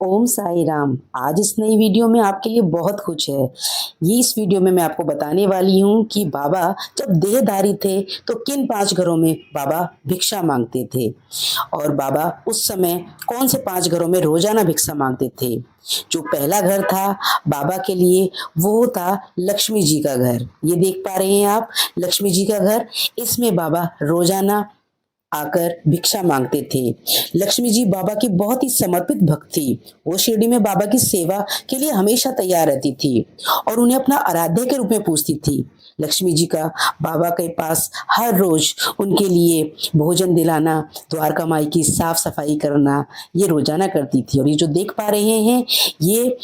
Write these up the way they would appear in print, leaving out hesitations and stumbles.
ओम साई राम। आज इस नई वीडियो में आपके लिए बहुत कुछ है। ये इस वीडियो में मैं आपको बताने वाली हूँ कि बाबा जब देहधारी थे तो किन 5 घरों में बाबा भिक्षा मांगते थे और बाबा उस समय कौन से 5 घरों में रोजाना भिक्षा मांगते थे। जो पहला घर था बाबा के लिए वो था लक्ष्मी जी का घर। ये देख पा रहे हैं आप, लक्ष्मी जी का घर। इसमें बाबा रोजाना आकर भिक्षा मांगते थे। लक्ष्मी जी बाबा की बहुत ही समर्पित भक्त थी। वो शिरडी में बाबा की सेवा के लिए हमेशा तैयार रहती थी और उन्हें अपना आराध्य के रूप में पूजती थी। लक्ष्मी जी का बाबा के पास हर रोज उनके लिए भोजन दिलाना, द्वारका माई की साफ सफाई करना, ये रोजाना करती थी। और ये जो देख पा रहे हैं ये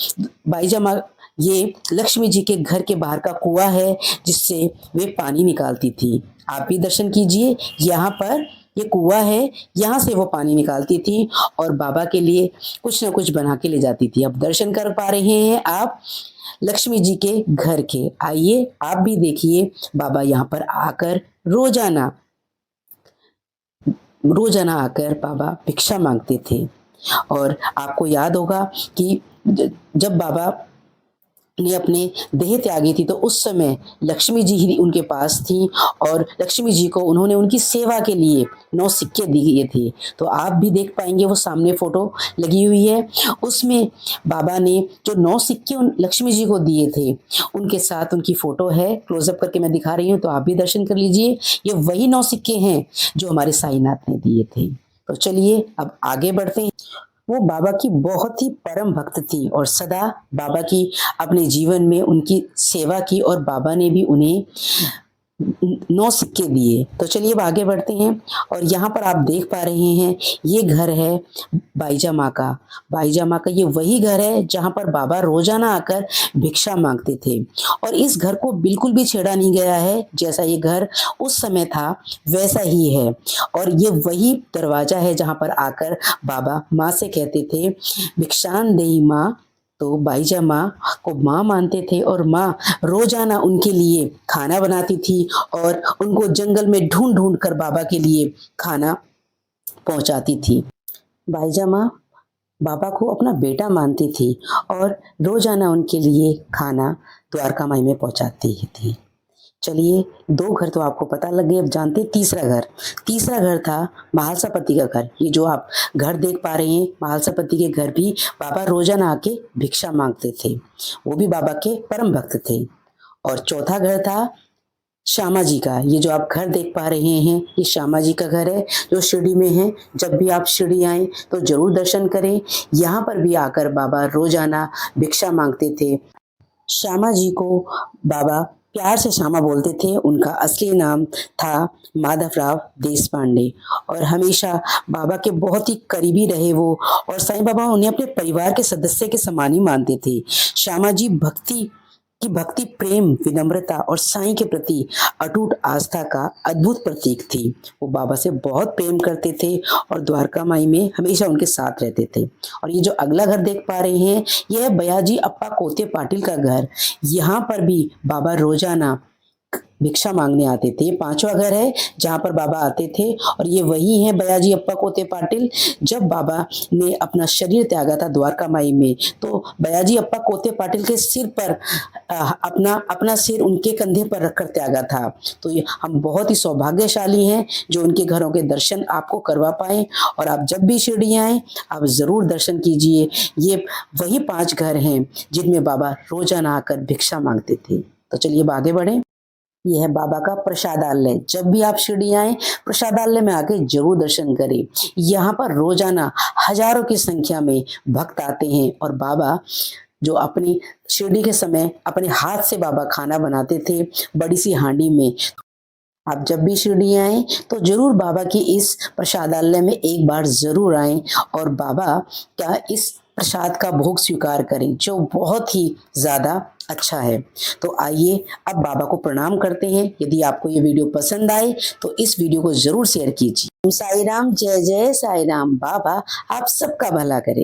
बाईजामा, ये लक्ष्मी जी के घर के बाहर का कुआं है जिससे वे पानी निकालती थी। आप भी दर्शन कीजिए, यहाँ पर ये कुआं है, यहाँ से वो पानी निकालती थी और बाबा के लिए कुछ ना कुछ बना के ले जाती थी। अब दर्शन कर पा रहे हैं आप लक्ष्मी जी के घर के। आइए आप भी देखिए, बाबा यहाँ पर आकर रोजाना रोजाना आकर बाबा भिक्षा मांगते थे। और आपको याद होगा कि जब बाबा ने अपने देह त्यागी थी तो उस समय लक्ष्मी जी ही उनके पास थी और लक्ष्मी जी को उन्होंने उनकी सेवा के लिए 9 सिक्के दिए थे। तो आप भी देख पाएंगे, वो सामने फोटो लगी हुई है, उसमें बाबा ने जो 9 सिक्के लक्ष्मी जी को दिए थे उनके साथ उनकी फोटो है। क्लोजअप करके मैं दिखा रही हूँ तो आप भी दर्शन कर लीजिए। ये वही 9 सिक्के हैं जो हमारे साईनाथ ने दिए थे। तो चलिए अब आगे बढ़ते हैं। वो बाबा की बहुत ही परम भक्त थी और सदा बाबा की अपने जीवन में उनकी सेवा की और बाबा ने भी उन्हें 9 सिक्के दिए। तो चलिए अब आगे बढ़ते हैं। और यहाँ पर आप देख पा रहे हैं ये घर है बाईजा माँ का। बाईजा माँ का ये वही घर है जहाँ पर बाबा रोजाना आकर भिक्षा मांगते थे और इस घर को बिल्कुल भी छेड़ा नहीं गया है। जैसा ये घर उस समय था वैसा ही है और ये वही दरवाजा है जहाँ पर आकर बाबा माँ से कहते थे भिक्षान देई माँ। तो बाईजा माँ को माँ मानते थे और माँ रोजाना उनके लिए खाना बनाती थी और उनको जंगल में ढूंढ ढूंढ कर बाबा के लिए खाना पहुंचाती थी। बाईजा माँ बाबा को अपना बेटा मानती थी और रोजाना उनके लिए खाना द्वारका माई में पहुंचाती थी। चलिए 2 घर तो आपको पता लग गए, अब जानते हैं तीसरा घर था महालसापति का घर। ये जो आप घर देख पा रहे हैं महालसापति के घर भी बाबा रोजाना आके भिक्षा मांगते थे। वो भी बाबा के परम भक्त थे। और चौथा घर था श्यामा जी का। ये जो आप घर देख पा रहे हैं ये श्यामा जी का घर है जो शिरडी में है। जब भी आप शिरडी आए तो जरूर दर्शन करें। यहाँ पर भी आकर बाबा रोजाना भिक्षा मांगते थे। श्यामा जी को बाबा प्यार से श्यामा बोलते थे। उनका असली नाम था माधवराव देशपांडे और हमेशा बाबा के बहुत ही करीबी रहे वो और साईं बाबा उन्हें अपने परिवार के सदस्य के समान ही मानते थे। श्यामा जी भक्ति प्रेम विनम्रता और साईं के प्रति अटूट आस्था का अद्भुत प्रतीक थी। वो बाबा से बहुत प्रेम करते थे और द्वारका माई में हमेशा उनके साथ रहते थे। और ये जो अगला घर देख पा रहे हैं यह है बयाजी अप्पा कोते पाटिल का घर। यहाँ पर भी बाबा रोजाना भिक्षा मांगने आते थे। 5वां घर है जहाँ पर बाबा आते थे और ये वही है बयाजी अप्पा कोते पाटिल। जब बाबा ने अपना शरीर त्यागा था द्वारका माई में तो बयाजी अप्पा कोते पाटिल के सिर पर अपना अपना सिर उनके कंधे पर रखकर त्यागा था। तो ये हम बहुत ही सौभाग्यशाली हैं जो उनके घरों के दर्शन आपको करवा पाए। और आप जब भी शिरडी आए आप जरूर दर्शन कीजिए। ये वही 5 घर हैं जिनमें बाबा रोजाना आकर भिक्षा मांगते थे। तो चलिए अब आगे बढ़े। यह है बाबा का प्रसादालय। जब भी आप शिरडी आए प्रसादालय में आके जरूर दर्शन करें। यहाँ पर रोजाना हजारों की संख्या में भक्त आते हैं और बाबा जो अपनी शिरडी के समय अपने हाथ से बाबा खाना बनाते थे बड़ी सी हांडी में। आप जब भी शिरडी आए तो जरूर बाबा की इस प्रसादालय में एक बार जरूर आए और बाबा का इस प्रसाद का भोग स्वीकार करें जो बहुत ही ज्यादा अच्छा है। तो आइए अब बाबा को प्रणाम करते हैं। यदि आपको ये वीडियो पसंद आए तो इस वीडियो को जरूर शेयर कीजिए। साई राम, जय जय साई राम। बाबा आप सबका भला करे।